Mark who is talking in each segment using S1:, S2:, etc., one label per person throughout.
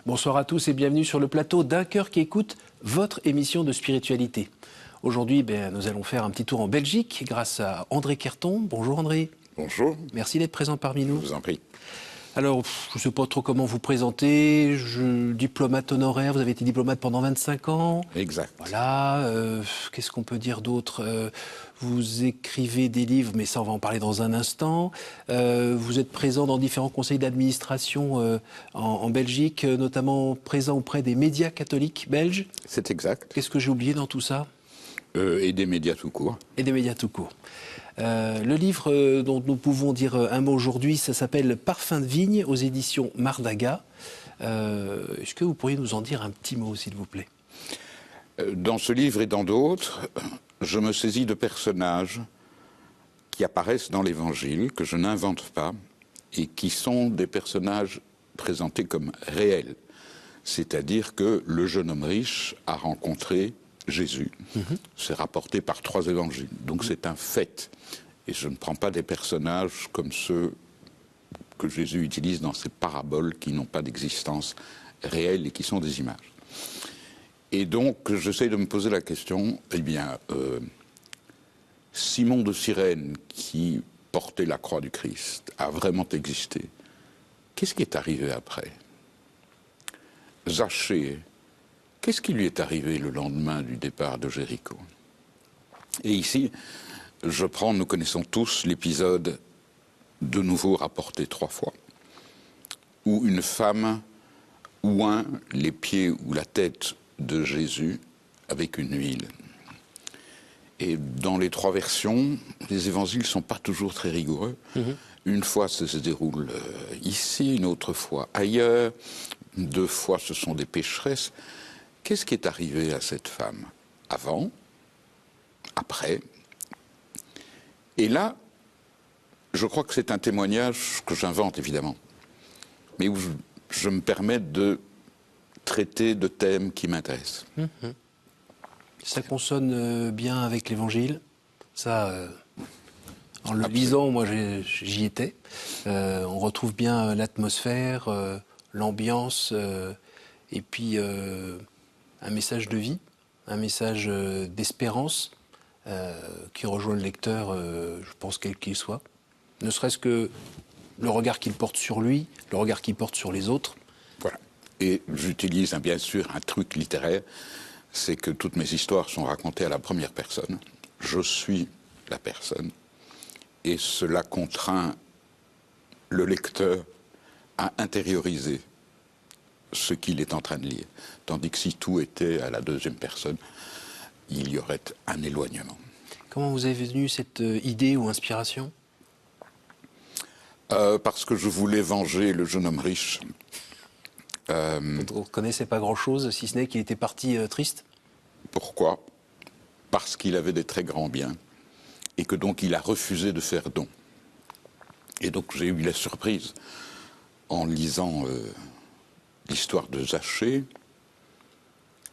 S1: Bonsoir à tous et bienvenue sur le plateau d'Un cœur qui écoute, votre émission de spiritualité. Aujourd'hui, nous allons faire un petit tour en Belgique grâce à André Kerton. Bonjour André.
S2: Bonjour.
S1: Merci d'être présent parmi nous.
S2: Je vous en prie.
S1: Alors, je ne sais pas trop comment vous présenter. Diplomate honoraire, vous avez été diplomate pendant 25 ans.
S2: Exact.
S1: Voilà. Qu'est-ce qu'on peut dire d'autre vous écrivez des livres, mais ça, on va en parler dans un instant. Vous êtes présent dans différents conseils d'administration en Belgique, notamment présent auprès des médias catholiques belges.
S2: C'est exact.
S1: Qu'est-ce que j'ai oublié dans tout ça ?
S2: Et des médias tout court.
S1: Et des médias tout court. Le livre dont nous pouvons dire un mot aujourd'hui, ça s'appelle « Parfum de vigne » aux éditions Mardaga. Est-ce que vous pourriez nous en dire un petit mot, s'il vous plaît ?
S2: Dans ce livre et dans d'autres, je me saisis de personnages qui apparaissent dans l'Évangile, que je n'invente pas, et qui sont des personnages présentés comme réels. C'est-à-dire que le jeune homme riche a rencontré Jésus. C'est rapporté par 3 évangiles. Donc c'est un fait. Et je ne prends pas des personnages comme ceux que Jésus utilise dans ses paraboles qui n'ont pas d'existence réelle et qui sont des images. Et donc j'essaie de me poser la question, Simon de Cyrène, qui portait la croix du Christ, a vraiment existé. Qu'est-ce qui est arrivé après ? Zachée, qu'est-ce qui lui est arrivé le lendemain du départ de Jéricho ? Et ici, nous connaissons tous l'épisode de nouveau rapporté 3 fois, où une femme oint les pieds ou la tête de Jésus avec une huile. Et dans les 3 versions, les évangiles ne sont pas toujours très rigoureux. Une fois, ça se déroule ici, une autre fois ailleurs. 2 fois, ce sont des pécheresses. Qu'est-ce qui est arrivé à cette femme ? Avant, après. Et là, je crois que c'est un témoignage que j'invente, évidemment, mais où je me permets de traiter de thèmes qui m'intéressent.
S1: Ça consonne bien avec l'Évangile. Ça, en le lisant, moi j'y étais. On retrouve bien l'atmosphère, l'ambiance, et puis un message de vie, un message d'espérance qui rejoint le lecteur, je pense, quel qu'il soit. Ne serait-ce que le regard qu'il porte sur lui, le regard qu'il porte sur les autres.
S2: Voilà. Et j'utilise bien sûr un truc littéraire, c'est que toutes mes histoires sont racontées à la première personne. Je suis la personne. Et cela contraint le lecteur à intérioriser ce qu'il est en train de lire. Tandis que si tout était à la 2e personne, il y aurait un éloignement.
S1: Comment vous avez venu cette idée ou inspiration ?
S2: Parce que je voulais venger le jeune homme riche.
S1: Vous ne connaissez pas grand-chose, si ce n'est qu'il était parti triste ?
S2: Pourquoi ? Parce qu'il avait des très grands biens et que donc il a refusé de faire don. Et donc j'ai eu la surprise, en lisant l'histoire de Zachée,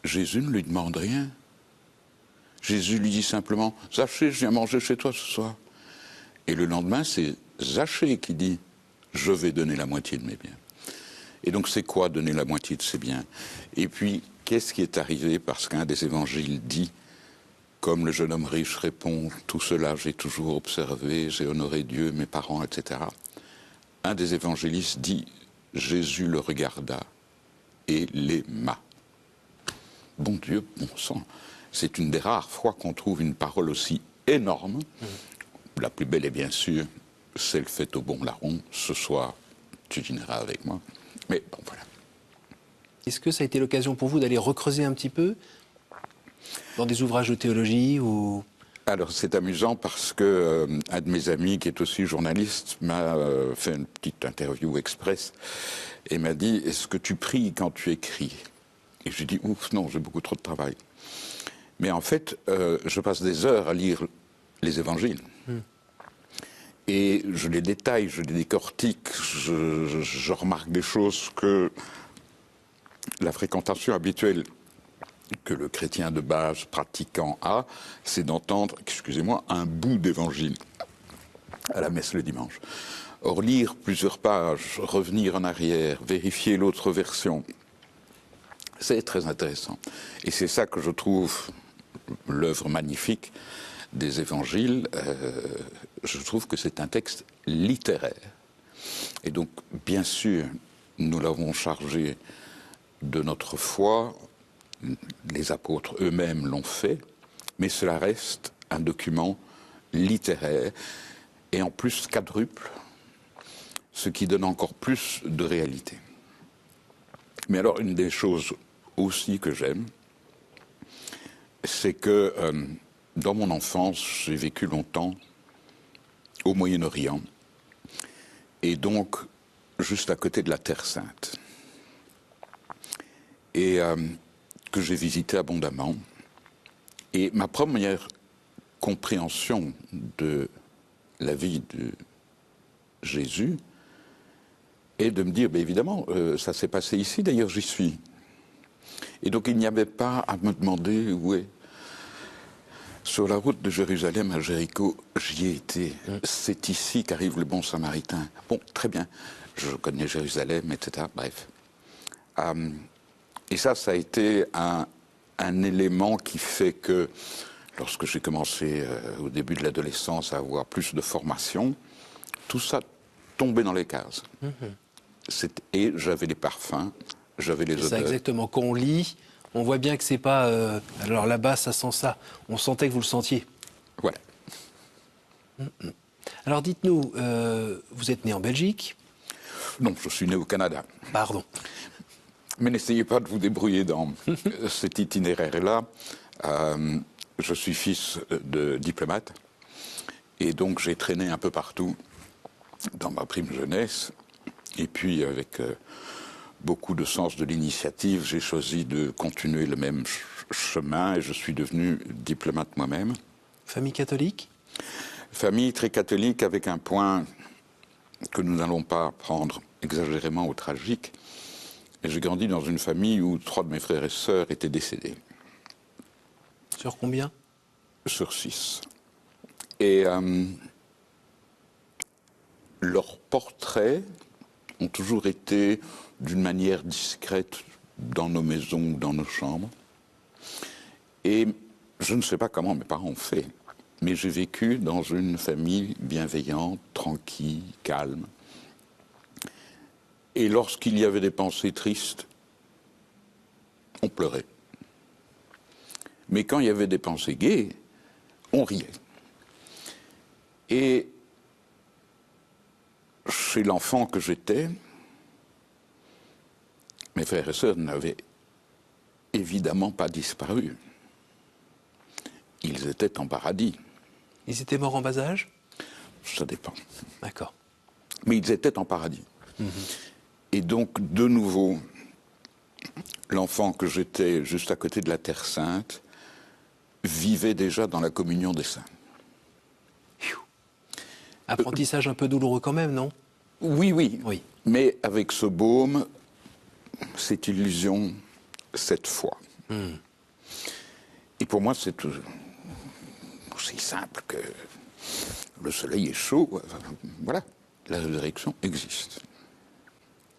S2: Jésus ne lui demande rien. Jésus lui dit simplement « Zachée, je viens manger chez toi ce soir ». Et le lendemain, c'est Zachée qui dit « Je vais donner la moitié de mes biens ». Et donc c'est quoi donner la moitié de ses biens ? Et puis, qu'est-ce qui est arrivé ? Parce qu'un des évangiles dit, comme le jeune homme riche répond « Tout cela j'ai toujours observé, j'ai honoré Dieu, mes parents, etc. » Un des évangélistes dit « Jésus le regarda et l'aima ». Bon Dieu, bon sang, c'est une des rares fois qu'on trouve une parole aussi énorme. La plus belle est bien sûr celle faite au bon larron. Ce soir, tu dîneras avec moi. Mais bon, voilà.
S1: Est-ce que ça a été l'occasion pour vous d'aller recreuser un petit peu dans des ouvrages de théologie ou...
S2: Alors, c'est amusant parce que un de mes amis, qui est aussi journaliste, m'a fait une petite interview express et m'a dit « Est-ce que tu pries quand tu écris ?» Et je lui ai dit « Ouf, non, j'ai beaucoup trop de travail. » Mais en fait, je passe des heures à lire les évangiles. Et je les détaille, je les décortique, je remarque des choses que la fréquentation habituelle que le chrétien de base pratiquant a, c'est d'entendre, excusez-moi, un bout d'évangile à la messe le dimanche. Or, lire plusieurs pages, revenir en arrière, vérifier l'autre version, C'est très intéressant. Et c'est ça que je trouve l'œuvre magnifique des évangiles. Je trouve que c'est un texte littéraire. Et donc, bien sûr, nous l'avons chargé de notre foi, les apôtres eux-mêmes l'ont fait, mais cela reste un document littéraire et en plus quadruple, ce qui donne encore plus de réalité. Mais alors, une des choses aussi que j'aime, c'est que dans mon enfance, j'ai vécu longtemps au Moyen-Orient, et donc juste à côté de la Terre Sainte, et que j'ai visité abondamment. Et ma première compréhension de la vie de Jésus est de me dire, bien évidemment, ça s'est passé ici, d'ailleurs j'y suis. Et donc il n'y avait pas à me demander où est. Sur la route de Jérusalem à Jéricho, j'y ai été. C'est ici qu'arrive le bon Samaritain. Bon, très bien, je connais Jérusalem, etc. Bref. Et ça a été un élément qui fait que, lorsque j'ai commencé au début de l'adolescence à avoir plus de formation, tout ça tombait dans les cases. Et j'avais les parfums, j'avais les odeurs.
S1: C'est exactement. Quand on lit, on voit bien que c'est pas... alors là-bas, ça sent ça. On sentait que vous le sentiez.
S2: Voilà.
S1: Alors dites-nous, vous êtes né en Belgique?
S2: Non, je suis né au Canada.
S1: Pardon.
S2: Mais n'essayez pas de vous débrouiller dans cet itinéraire-là. Je suis fils de diplomate. Et donc j'ai traîné un peu partout dans ma prime jeunesse. Et puis avec beaucoup de sens de l'initiative, j'ai choisi de continuer le même chemin et je suis devenu diplomate moi-même.
S1: Famille catholique?
S2: Famille très catholique avec un point que nous n'allons pas prendre exagérément au tragique. Et j'ai grandi dans une famille où 3 de mes frères et sœurs étaient décédés.
S1: Sur combien?
S2: Sur 6. Et leurs portraits ont toujours été d'une manière discrète dans nos maisons ou dans nos chambres. Et je ne sais pas comment mes parents ont fait, mais j'ai vécu dans une famille bienveillante, tranquille, calme. Et lorsqu'il y avait des pensées tristes, on pleurait. Mais quand il y avait des pensées gaies, on riait. Et chez l'enfant que j'étais, mes frères et sœurs n'avaient évidemment pas disparu. Ils étaient en paradis.
S1: Ils étaient morts en bas âge?
S2: Ça dépend.
S1: D'accord.
S2: Mais ils étaient en paradis. Et donc, de nouveau, l'enfant que j'étais juste à côté de la Terre Sainte vivait déjà dans la communion des saints.
S1: Apprentissage un peu douloureux quand même, non?
S2: Oui, oui.
S1: Oui.
S2: Mais avec ce baume, cette illusion, cette foi. Et pour moi, c'est aussi simple que le soleil est chaud. Voilà, la résurrection existe.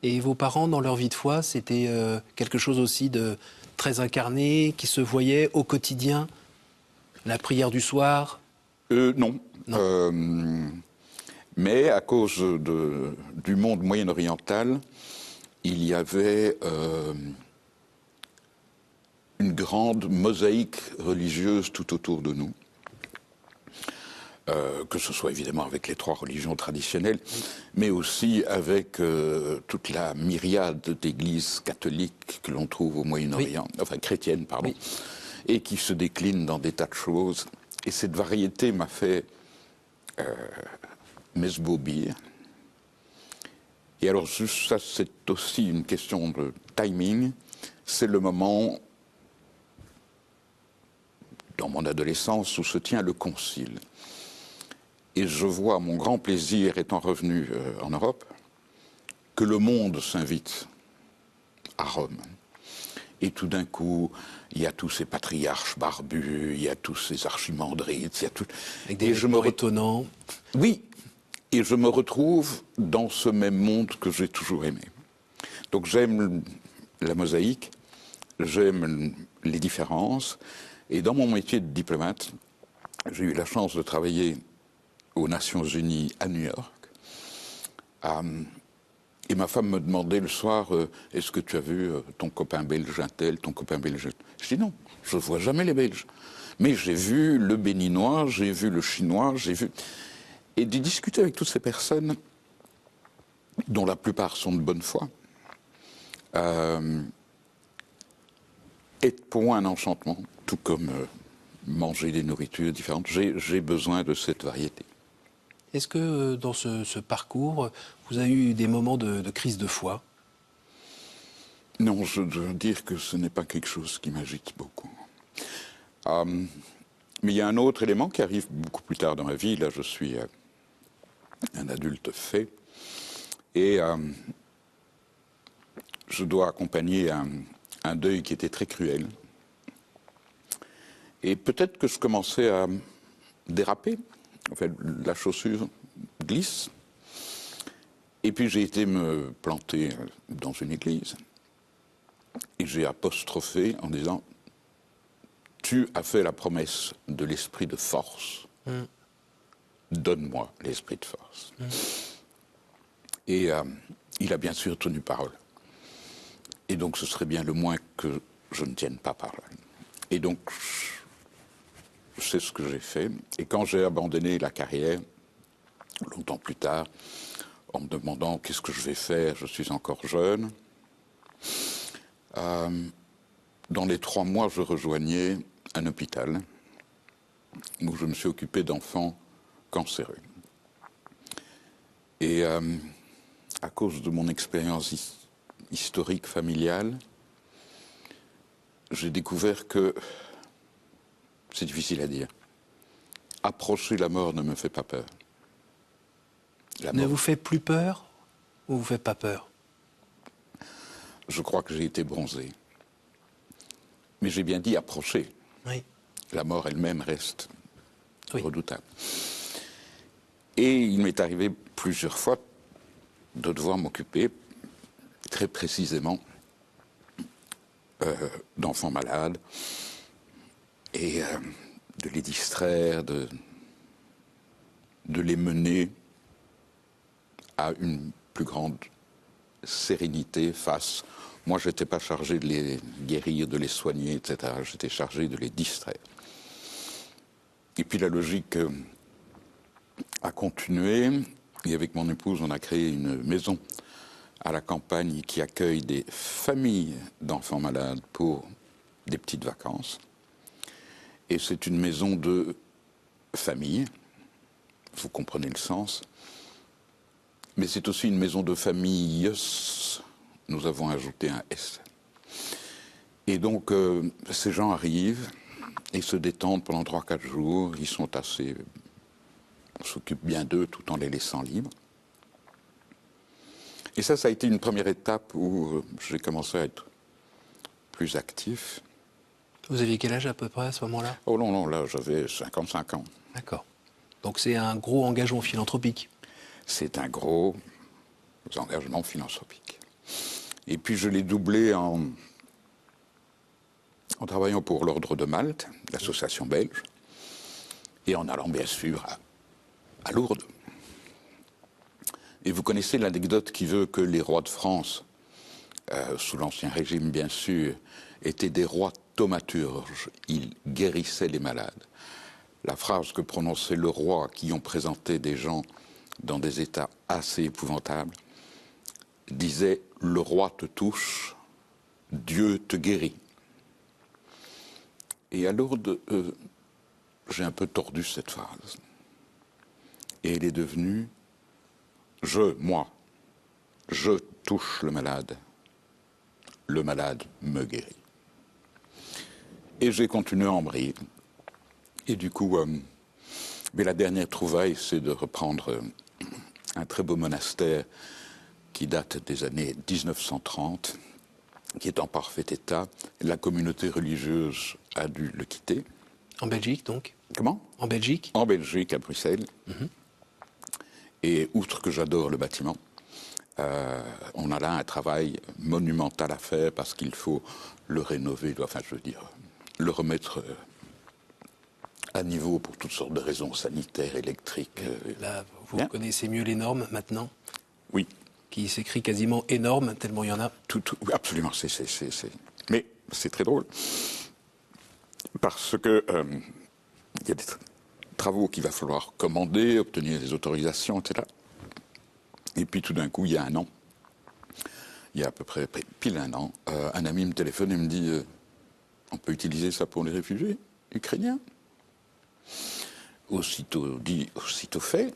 S1: Et vos parents, dans leur vie de foi, c'était quelque chose aussi de très incarné, qui se voyait au quotidien? La prière du soir?
S2: Non.
S1: Non.
S2: Mais à cause du monde moyen-oriental, il y avait une grande mosaïque religieuse tout autour de nous. Que ce soit évidemment avec les 3 religions traditionnelles, mais aussi avec toute la myriade d'églises catholiques que l'on trouve au Moyen-Orient, enfin chrétiennes, pardon, et qui se déclinent dans des tas de choses. Et cette variété m'a fait m'esbaubir. Et alors, juste ça, c'est aussi une question de timing. C'est le moment, dans mon adolescence, où se tient le concile. Et je vois, à mon grand plaisir, étant revenu en Europe, que le monde s'invite à Rome. Et tout d'un coup, il y a tous ces patriarches barbus, il y a tous ces archimandrites, il y a tout...
S1: Avec des vêtements étonnants.
S2: Oui, et je me retrouve dans ce même monde que j'ai toujours aimé. Donc j'aime la mosaïque, j'aime les différences. Et dans mon métier de diplomate, j'ai eu la chance de travailler aux Nations Unies à New York. Et ma femme me demandait le soir, est-ce que tu as vu ton copain belge un tel, ton copain belge? Je dis non, je ne vois jamais les Belges. Mais j'ai vu le béninois, j'ai vu le chinois, j'ai vu... Et de discuter avec toutes ces personnes, dont la plupart sont de bonne foi, est pour moi un enchantement, tout comme manger des nourritures différentes. J'ai besoin de cette variété.
S1: Est-ce que dans ce parcours, vous avez eu des moments de crise de foi?
S2: Non, je dois dire que ce n'est pas quelque chose qui m'agite beaucoup. Mais il y a un autre élément qui arrive beaucoup plus tard dans ma vie. Là, je suis un adulte fait. Et je dois accompagner un deuil qui était très cruel. Et peut-être que je commençais à déraper. En fait, la chaussure glisse. Et puis j'ai été me planter dans une église. Et j'ai apostrophé en disant « Tu as fait la promesse de l'esprit de force. Donne-moi l'esprit de force. » Et il a bien sûr tenu parole. Et donc ce serait bien le moins que je ne tienne pas parole. Et donc c'est ce que j'ai fait. Et quand j'ai abandonné la carrière, longtemps plus tard, en me demandant qu'est-ce que je vais faire, je suis encore jeune, dans les 3 mois, je rejoignais un hôpital où je me suis occupé d'enfants cancéreux. Et à cause de mon expérience historique familiale, j'ai découvert que, c'est difficile à dire, approcher la mort ne me fait pas peur.
S1: Ne vous fait plus peur ou vous fait pas peur?
S2: Je crois que j'ai été bronzé. Mais j'ai bien dit approcher.
S1: Oui.
S2: La mort elle-même reste
S1: Oui.
S2: redoutable. Et il m'est arrivé plusieurs fois de devoir m'occuper très précisément d'enfants malades et de les distraire, de les mener à une plus grande sérénité face. Moi, je n'étais pas chargé de les guérir, de les soigner, etc. J'étais chargé de les distraire. Et puis la logique a continué. Et avec mon épouse, on a créé une maison à la campagne qui accueille des familles d'enfants malades pour des petites vacances. Et c'est une maison de famille, vous comprenez le sens, mais c'est aussi une maison de famille. Nous avons ajouté un S. Et donc, ces gens arrivent et se détendent pendant 3-4 jours. Ils sont assez... On s'occupe bien d'eux tout en les laissant libres. Et ça a été une première étape où j'ai commencé à être plus actif.
S1: Vous aviez quel âge à peu près à ce moment-là?
S2: Oh non, non, là, j'avais 55 ans.
S1: D'accord. Donc c'est un gros engagement philanthropique.
S2: C'est un gros engagement philanthropique. Et puis je l'ai doublé en travaillant pour l'Ordre de Malte, l'association belge, et en allant bien sûr à Lourdes. Et vous connaissez l'anecdote qui veut que les rois de France, sous l'Ancien Régime bien sûr, étaient des rois thaumaturges. Ils guérissaient les malades. La phrase que prononçait le roi qui ont présenté des gens dans des états assez épouvantables disait « Le roi te touche, Dieu te guérit ». Et à Lourdes, j'ai un peu tordu cette phrase. Et elle est devenue « je touche le malade me guérit ». Et j'ai continué à en briller. Et du coup, mais la dernière trouvaille, c'est de reprendre un très beau monastère qui date des années 1930, qui est en parfait état. La communauté religieuse a dû le quitter.
S1: En Belgique, donc?
S2: Comment?
S1: En Belgique?
S2: En Belgique, à Bruxelles. Et outre que j'adore le bâtiment, On a là un travail monumental à faire parce qu'il faut le rénover, enfin je veux dire, le remettre à niveau pour toutes sortes de raisons sanitaires, électriques.
S1: Là, vous
S2: Bien.
S1: connaissez mieux les normes maintenant,
S2: Oui,
S1: qui s'écrit quasiment énorme, tellement il y en a.
S2: oui, absolument. Mais c'est très drôle parce que il y a des travaux qu'il va falloir commander, obtenir des autorisations, etc. Et puis tout d'un coup, il y a un an, il y a à peu près pile un an, un ami me téléphone et me dit on peut utiliser ça pour les réfugiés ukrainiens. Aussitôt dit, aussitôt fait.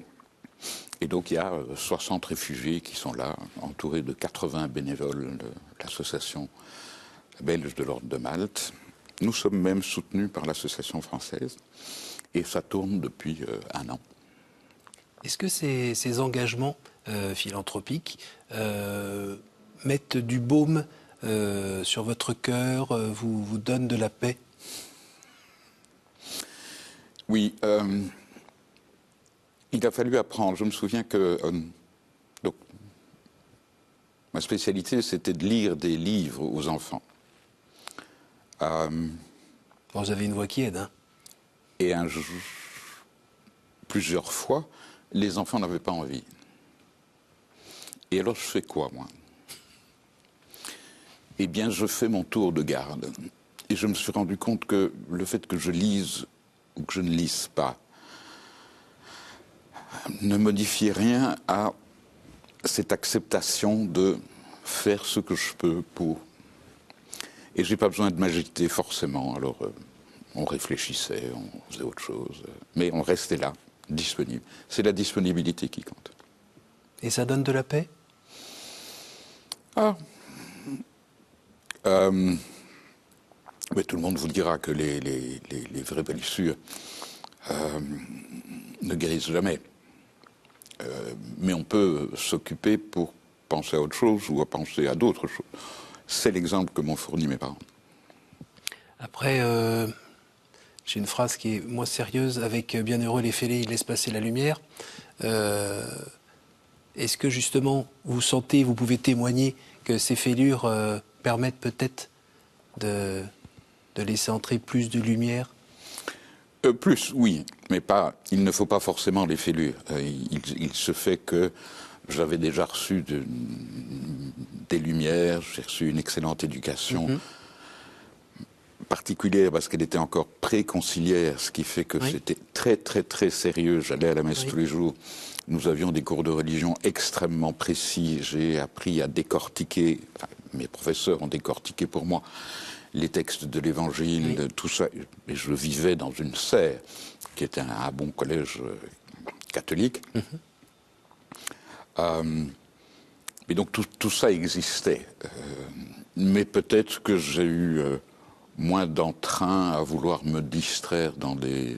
S2: Et donc il y a 60 réfugiés qui sont là, entourés de 80 bénévoles de l'association belge de l'Ordre de Malte. Nous sommes même soutenus par l'association française et ça tourne depuis un an.
S1: Est-ce que ces engagements philanthropiques mettent du baume sur votre cœur, vous donnent de la paix?
S2: Oui, il a fallu apprendre. Je me souviens que donc, ma spécialité, c'était de lire des livres aux enfants.
S1: Vous avez une voix qui aide, hein?
S2: Et plusieurs fois, les enfants n'avaient pas envie. Et alors, je fais quoi, moi? Eh bien, je fais mon tour de garde. Et je me suis rendu compte que le fait que je lise ou que je ne lise pas ne modifiait rien à cette acceptation de faire ce que je peux pour. Et j'ai pas besoin de m'agiter forcément. Alors, on réfléchissait, on faisait autre chose, mais on restait là, disponible. C'est la disponibilité qui compte.
S1: Et ça donne de la paix?
S2: Ah. Mais tout le monde vous dira que les vraies blessures ne guérissent jamais. Mais on peut s'occuper pour penser à autre chose ou à penser à d'autres choses. C'est l'exemple que m'ont fourni mes parents.
S1: Après, j'ai une phrase qui est moins sérieuse. Avec Bienheureux les fêlés, ils laissent passer la lumière. Est-ce que justement, vous sentez, vous pouvez témoigner que ces fêlures permettent peut-être de laisser entrer plus de lumière?
S2: Plus, oui, mais pas. Il ne faut pas forcément les fêlures. Il se fait que j'avais déjà reçu des lumières, j'ai reçu une excellente éducation, particulière parce qu'elle était encore pré-conciliaire, ce qui fait que c'était très, très, très sérieux. J'allais à la messe tous les jours. Nous avions des cours de religion extrêmement précis. J'ai appris à décortiquer, enfin, mes professeurs ont décortiqué pour moi les textes de l'Évangile, tout ça. Et je vivais dans une serre, qui était un bon collège catholique. Et donc tout ça existait. Mais peut-être que j'ai eu moins d'entrain à vouloir me distraire dans des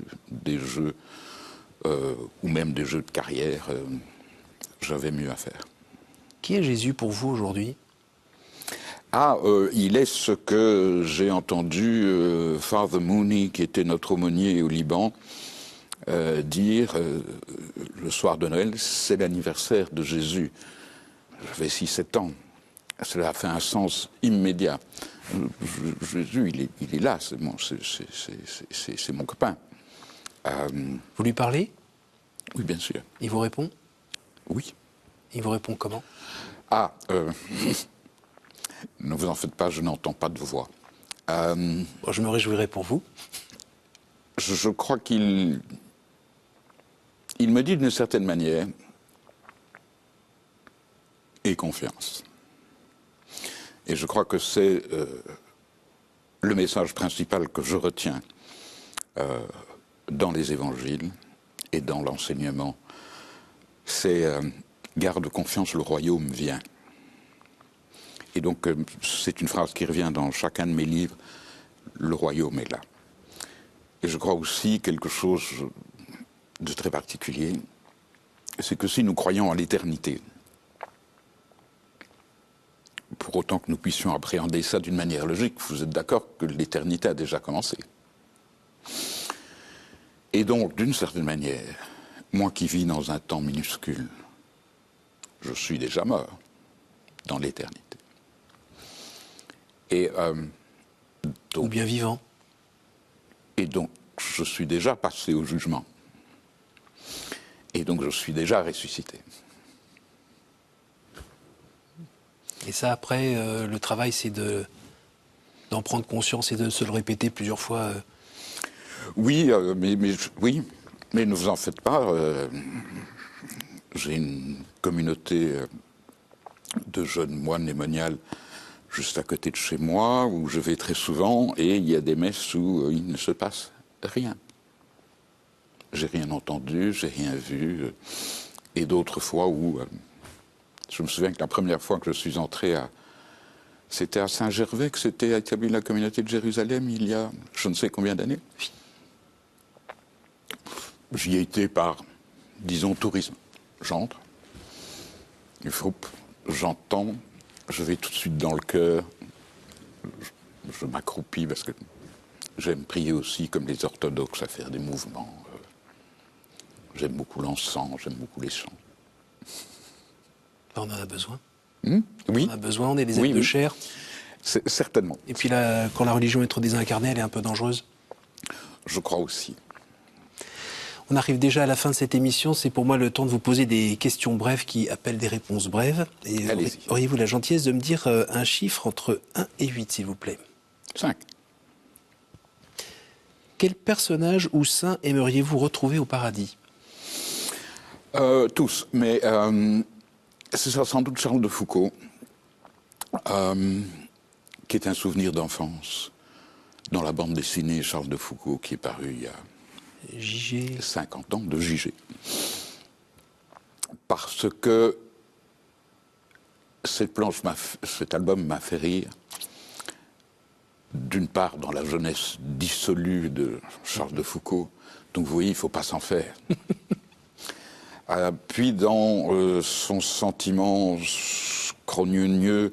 S2: jeux, ou même des jeux de carrière. J'avais mieux à faire.
S1: Qui est Jésus pour vous aujourd'hui?
S2: Il est ce que j'ai entendu Father Mooney, qui était notre aumônier au Liban, dire le soir de Noël, c'est l'anniversaire de Jésus. J'avais 6-7 ans. Cela a fait un sens immédiat. Jésus, il est là, c'est mon copain.
S1: Vous lui parlez?
S2: Oui, bien sûr.
S1: Il vous répond?
S2: Oui.
S1: Il vous répond comment?
S2: Ne vous en faites pas, je n'entends pas de voix.
S1: Bon, je me réjouirai pour vous.
S2: Je crois qu'il me dit d'une certaine manière, aie confiance. Et je crois que c'est le message principal que je retiens dans les évangiles et dans l'enseignement. C'est garde confiance, le royaume vient. Et donc, c'est une phrase qui revient dans chacun de mes livres, le royaume est là. Et je crois aussi quelque chose de très particulier, c'est que si nous croyons à l'éternité, pour autant que nous puissions appréhender ça d'une manière logique, vous êtes d'accord que l'éternité a déjà commencé. Et donc, d'une certaine manière, moi qui vis dans un temps minuscule, je suis déjà mort. dans l'éternité. Et
S1: Ou bien vivant.
S2: Et donc, je suis déjà passé au jugement. Et donc, je suis déjà ressuscité.
S1: Et ça, après, le travail, c'est d'en prendre conscience et de se le répéter plusieurs fois.
S2: Oui, oui, mais ne vous en faites pas. J'ai une communauté de jeunes moines et moniales juste à côté de chez moi, où je vais très souvent, et il y a des messes où il ne se passe rien. J'ai rien entendu, j'ai rien vu, et d'autres fois où... je me souviens que la première fois que je suis entré c'était à Saint-Gervais que s'était établie la communauté de Jérusalem il y a je ne sais combien d'années. J'y ai été par, disons, tourisme. J'entre, j'entends, je vais tout de suite dans le chœur, je m'accroupis parce que j'aime prier aussi comme les orthodoxes à faire des mouvements. J'aime beaucoup l'encens, j'aime beaucoup les chants.
S1: On en a besoin.
S2: Oui.
S1: On a besoin, on est des êtres de chair.
S2: Certainement.
S1: Et puis là, quand la religion est trop désincarnée, elle est un peu dangereuse.
S2: Je crois aussi.
S1: On arrive déjà à la fin de cette émission. C'est pour moi le temps de vous poser des questions brèves qui appellent des réponses brèves. Et auriez-vous la gentillesse de me dire un chiffre entre 1 et 8, s'il vous plaît?
S2: 5.
S1: Quel personnage ou saint aimeriez-vous retrouver au paradis?
S2: Tous, mais ce sera sans doute Charles de Foucault, qui est un souvenir d'enfance dans la bande dessinée Charles de Foucault qui est paru il y a
S1: JG.
S2: 50 ans, de JG. Parce que cet album m'a fait rire, d'une part dans la jeunesse dissolue de Charles de Foucault, donc vous voyez, il ne faut pas s'en faire. Puis dans son sentiment crogneux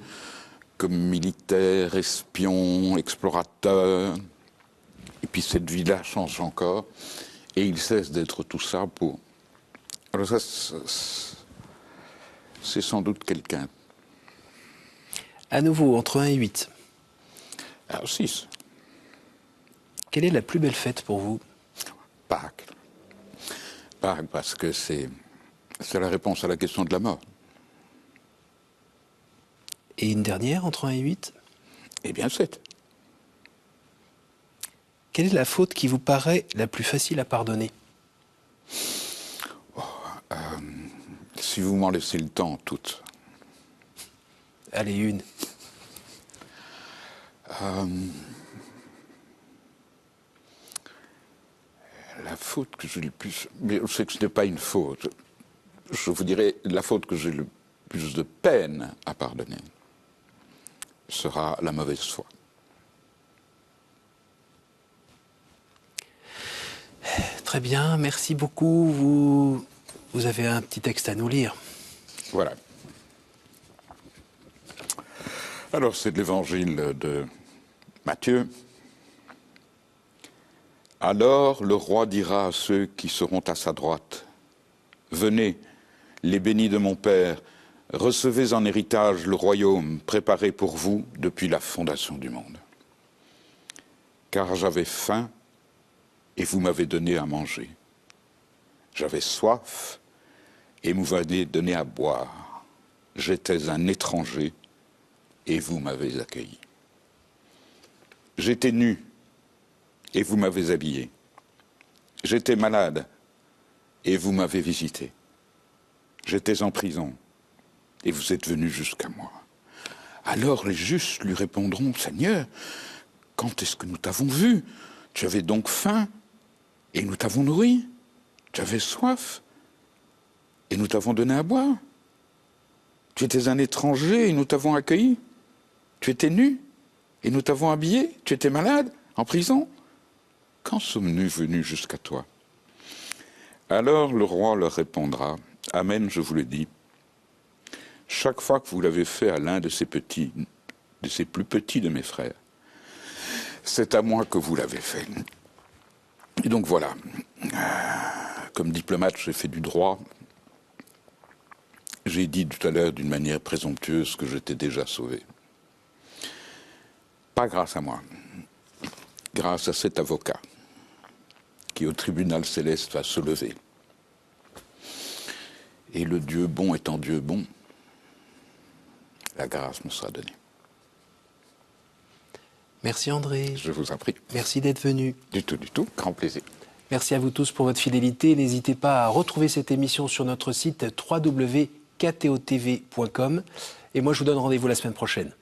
S2: comme militaire, espion, explorateur, et puis cette vie-là change encore, et il cesse d'être tout ça pour... Alors ça, c'est sans doute quelqu'un.
S1: À nouveau, entre 1 et 8.
S2: Alors 6.
S1: Quelle est la plus belle fête pour vous?
S2: Pâques. Pâques, parce que c'est la réponse à la question de la mort.
S1: Et une dernière, entre 1 et 8?
S2: Eh bien, 7.
S1: Quelle est la faute qui vous paraît la plus facile à pardonner?
S2: Si vous m'en laissez le temps, toutes.
S1: Allez, une.
S2: La faute que j'ai le plus... Mais je sais que ce n'est pas une faute. Je vous dirais, la faute que j'ai le plus de peine à pardonner sera la mauvaise foi.
S1: Très bien, merci beaucoup. Vous avez un petit texte à nous lire.
S2: Voilà. Alors, c'est de l'évangile de Matthieu. Alors le roi dira à ceux qui seront à sa droite, « Venez, les bénis de mon Père, recevez en héritage le royaume préparé pour vous depuis la fondation du monde. Car j'avais faim et vous m'avez donné à manger. J'avais soif et vous m'avez donné à boire. J'étais un étranger et vous m'avez accueilli. J'étais nu et vous m'avez habillé. J'étais malade et vous m'avez visité. J'étais en prison et vous êtes venus jusqu'à moi. Alors les justes lui répondront, « Seigneur, quand est-ce que nous t'avons vu? Tu avais donc faim et nous t'avons nourri. Tu avais soif et nous t'avons donné à boire. Tu étais un étranger et nous t'avons accueilli. Tu étais nu et nous t'avons habillé. Tu étais malade, en prison. Quand sommes-nous venus jusqu'à toi? » Alors le roi leur répondra, « Amen, je vous le dis. Chaque fois que vous l'avez fait à l'un de ces petits, de ces plus petits de mes frères, c'est à moi que vous l'avez fait. » Et donc voilà, comme diplomate, j'ai fait du droit. j'ai dit tout à l'heure d'une manière présomptueuse que j'étais déjà sauvé. Pas grâce à moi, grâce à cet avocat qui au tribunal céleste va se lever. Et le Dieu bon étant Dieu bon, la grâce me sera donnée.
S1: Merci André.
S2: Je vous en prie.
S1: Merci d'être venu.
S2: Du tout, grand plaisir.
S1: Merci à vous tous pour votre fidélité. N'hésitez pas à retrouver cette émission sur notre site www.ktotv.com. Et moi, je vous donne rendez-vous la semaine prochaine.